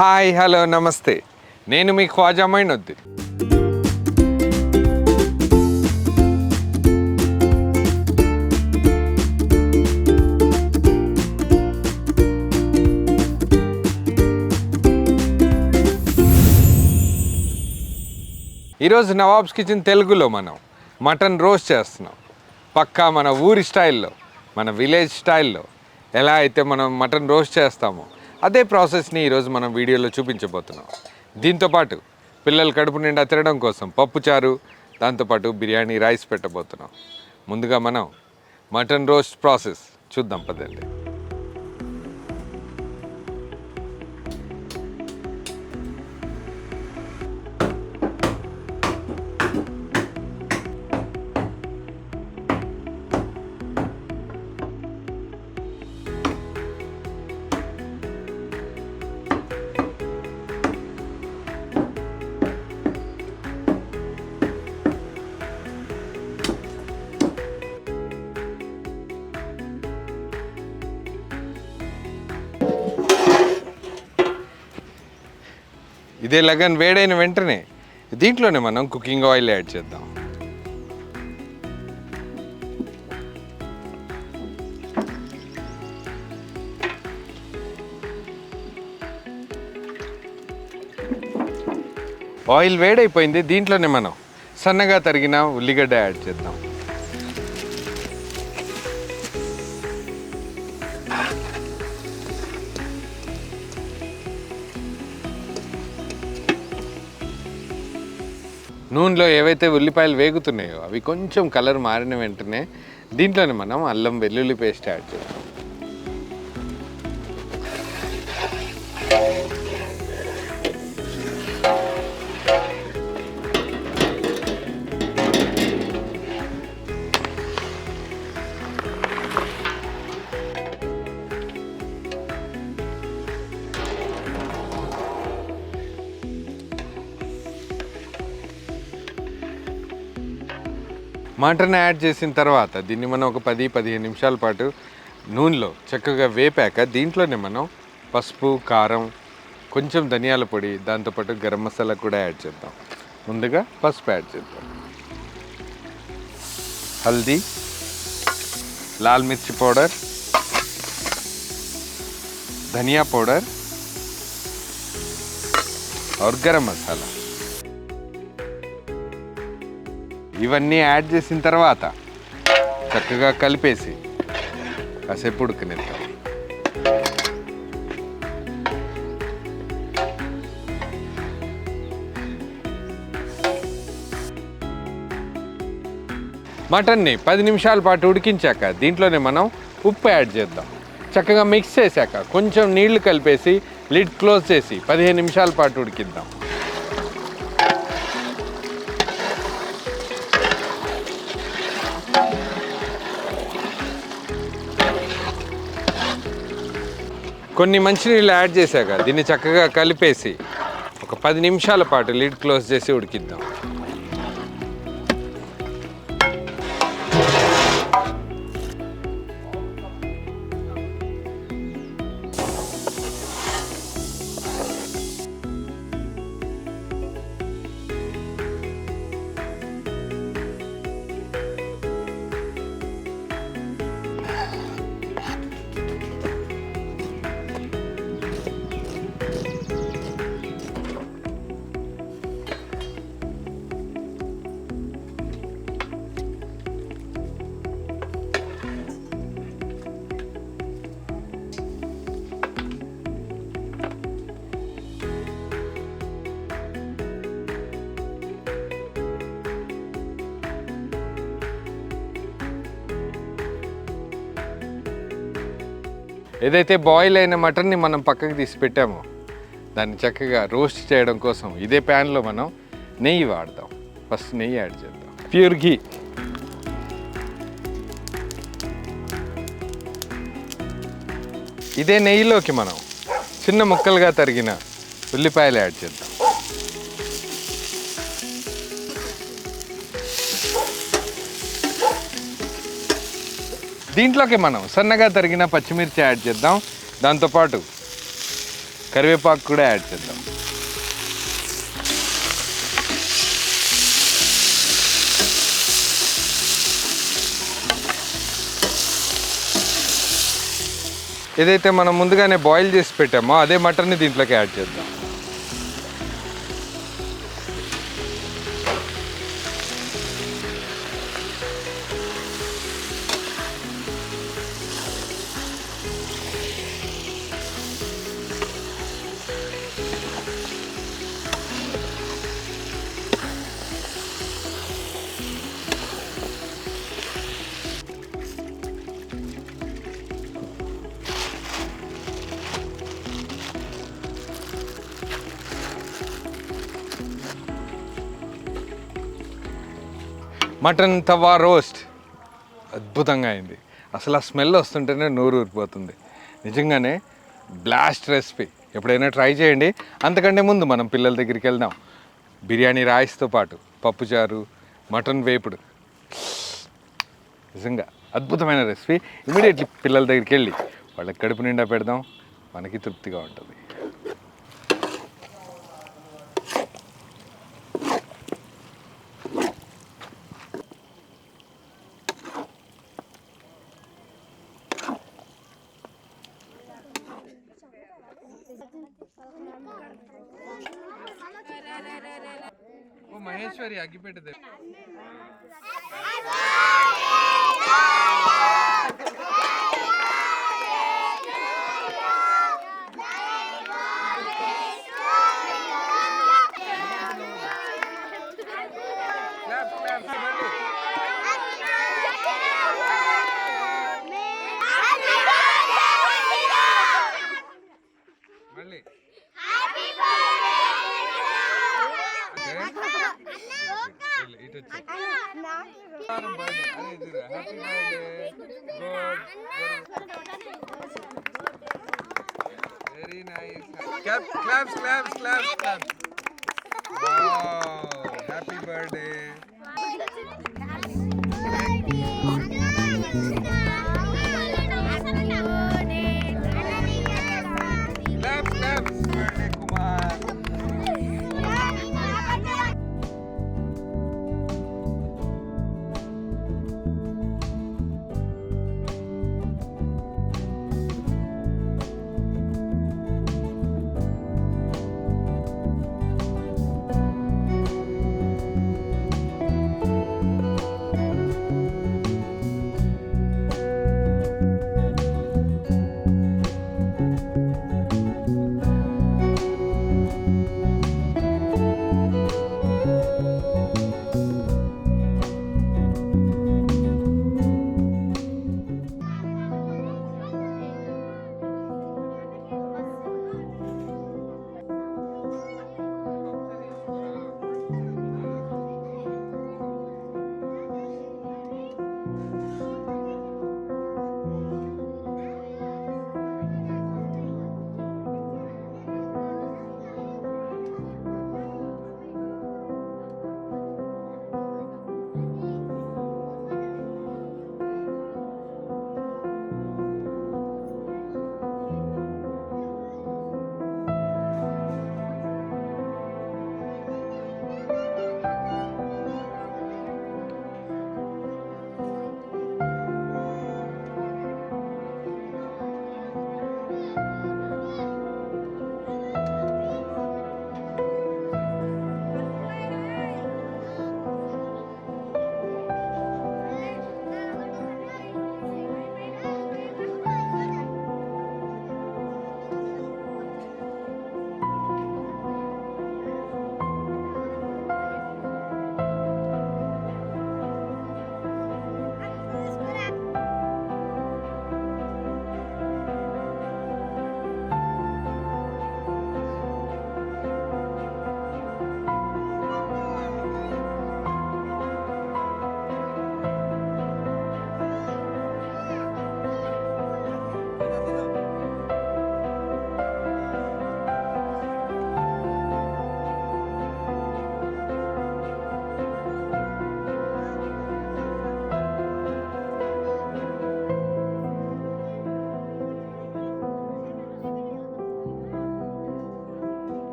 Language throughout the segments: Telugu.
హాయ్ హలో నమస్తే, నేను మీ ఖ్వాజా మొయినుద్దీన్. ఈరోజు నవాబ్స్ కిచెన్ తెలుగులో మనం మటన్ రోస్ట్ చేస్తున్నాం. పక్కా మన ఊరి స్టైల్లో, మన విలేజ్ స్టైల్లో ఎలా అయితే మనం మటన్ రోస్ట్ చేస్తామో అదే ప్రాసెస్ని ఈరోజు మనం వీడియోలో చూపించబోతున్నాం. దీంతోపాటు పిల్లలు కడుపు నిండా తినడం కోసం పప్పుచారు, దాంతోపాటు బిర్యానీ రైస్ పెట్టబోతున్నాం. ముందుగా మనం మటన్ రోస్ట్ ప్రాసెస్ చూద్దాం పదండి. ఇదే లగన్ వేడైన వెంటనే దీంట్లోనే మనం కుకింగ్ ఆయిల్ యాడ్ చేద్దాం. ఆయిల్ వేడైపోయింది, దీంట్లోనే మనం సన్నగా తరిగిన ఉల్లిగడ్డ యాడ్ చేద్దాం. నూనెలో ఏవైతే ఉల్లిపాయలు వేగుతున్నాయో అవి కొంచెం కలర్ మారిన వెంటనే దీంట్లోనే మనం అల్లం వెల్లుల్లి పేస్ట్ యాడ్ చేద్దాం. మటన్ యాడ్ చేసిన తర్వాత దీన్ని మనం ఒక 10-15 నిమిషాల పాటు నూనెలో చక్కగా వేపాక దీంట్లోనే మనం పసుపు, కారం, కొంచెం ధనియాల పొడి, దాంతోపాటు గరం మసాలా కూడా యాడ్ చేద్దాం. ముందుగా పసుపు యాడ్ చేద్దాం. హల్దీ, లాల్ మిర్చి పౌడర్, ధనియా పౌడర్ और గరం మసాలా ఇవన్నీ యాడ్ చేసిన తర్వాత చక్కగా కలిపేసి కాసేపు ఉడకనిద్దాం. మటన్ని 10 నిమిషాల పాటు ఉడికించాక దీంట్లోనే మనం ఉప్పు యాడ్ చేద్దాం. చక్కగా మిక్స్ చేశాక కొంచెం నీళ్లు కలిపేసి లిడ్ క్లోజ్ చేసి 15 నిమిషాల పాటు ఉడికిద్దాం. కొన్ని మంచినీళ్ళు యాడ్ చేశాక దీన్ని చక్కగా కలిపేసి ఒక 10 నిమిషాల పాటు లిడ్ క్లోజ్ చేసి ఉడికిద్దాం. ఏదైతే బాయిల్ అయిన మటన్ని మనం పక్కకి తీసి పెట్టామో దాన్ని చక్కగా రోస్ట్ చేయడం కోసం ఇదే ప్యాన్లో మనం నెయ్యి వాడదాం. ఫస్ట్ నెయ్యి యాడ్ చేద్దాం. ప్యూర్ ఘీ, ఇదే నెయ్యిలోకి మనం చిన్న ముక్కలుగా తరిగిన ఉల్లిపాయలు యాడ్ చేద్దాం. దీంట్లోకి మనం సన్నగా తరిగిన పచ్చిమిర్చి యాడ్ చేద్దాం. దాంతోపాటు కరివేపాకు కూడా యాడ్ చేద్దాం. ఏదైతే మనం ముందుగానే బాయిల్ చేసి పెట్టామో అదే మటన్ని దీంట్లోకి యాడ్ చేద్దాం. మటన్ తవా రోస్ట్ అద్భుతంగా అయింది. అసలు ఆ స్మెల్ వస్తుంటేనే నోరు ఊరిపోతుంది. నిజంగానే బ్లాస్ట్ రెసిపీ. ఎప్పుడైనా ట్రై చేయండి. అంతకంటే ముందు మనం పిల్లల దగ్గరికి వెళ్దాం. బిర్యానీ రైస్తో పాటు పప్పుచారు, మటన్ వేపుడు, నిజంగా అద్భుతమైన రెసిపీ. ఇమీడియట్లీ పిల్లల దగ్గరికి వెళ్ళి వాళ్ళకి కడుపు నిండా పెడదాం. మనకి తృప్తిగా ఉంటుంది. మహేశ్వరి అగ్గిపెట్టదే. మళ్ళీ Very nice. Claps. Wow. Happy birthday. Claps. Birthday Kumar.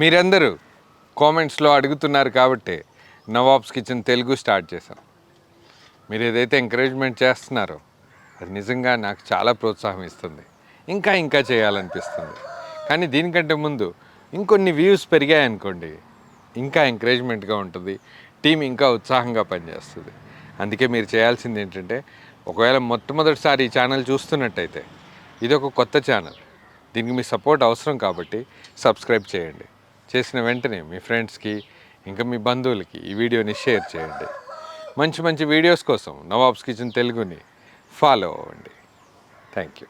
మీరందరూ కామెంట్స్లో అడుగుతున్నారు కాబట్టి నవాబ్స్ కిచెన్ తెలుగు స్టార్ట్ చేశాం. మీరు ఏదైతే ఎంకరేజ్మెంట్ చేస్తున్నారో అది నిజంగా నాకు చాలా ప్రోత్సాహం ఇస్తుంది. ఇంకా ఇంకా చేయాలనిపిస్తుంది. కానీ దీనికంటే ముందు ఇంకొన్ని వ్యూస్ పెరిగాయనుకోండి, ఇంకా ఎంకరేజ్మెంట్గా ఉంటుంది, టీం ఇంకా ఉత్సాహంగా పనిచేస్తుంది. అందుకే మీరు చేయాల్సింది ఏంటంటే, ఒకవేళ మొట్టమొదటిసారి ఈ ఛానల్ చూస్తున్నట్టయితే ఇది ఒక కొత్త ఛానల్, దీనికి మీ సపోర్ట్ అవసరం కాబట్టి సబ్స్క్రైబ్ చేయండి. చేసిన వెంటనే మీ ఫ్రెండ్స్కి ఇంకా మీ బంధువులకి ఈ వీడియోని షేర్ చేయండి. మంచి మంచి వీడియోస్ కోసం నవాబ్స్ కిచెన్ తెలుగుని ఫాలో అవ్వండి. Thank you.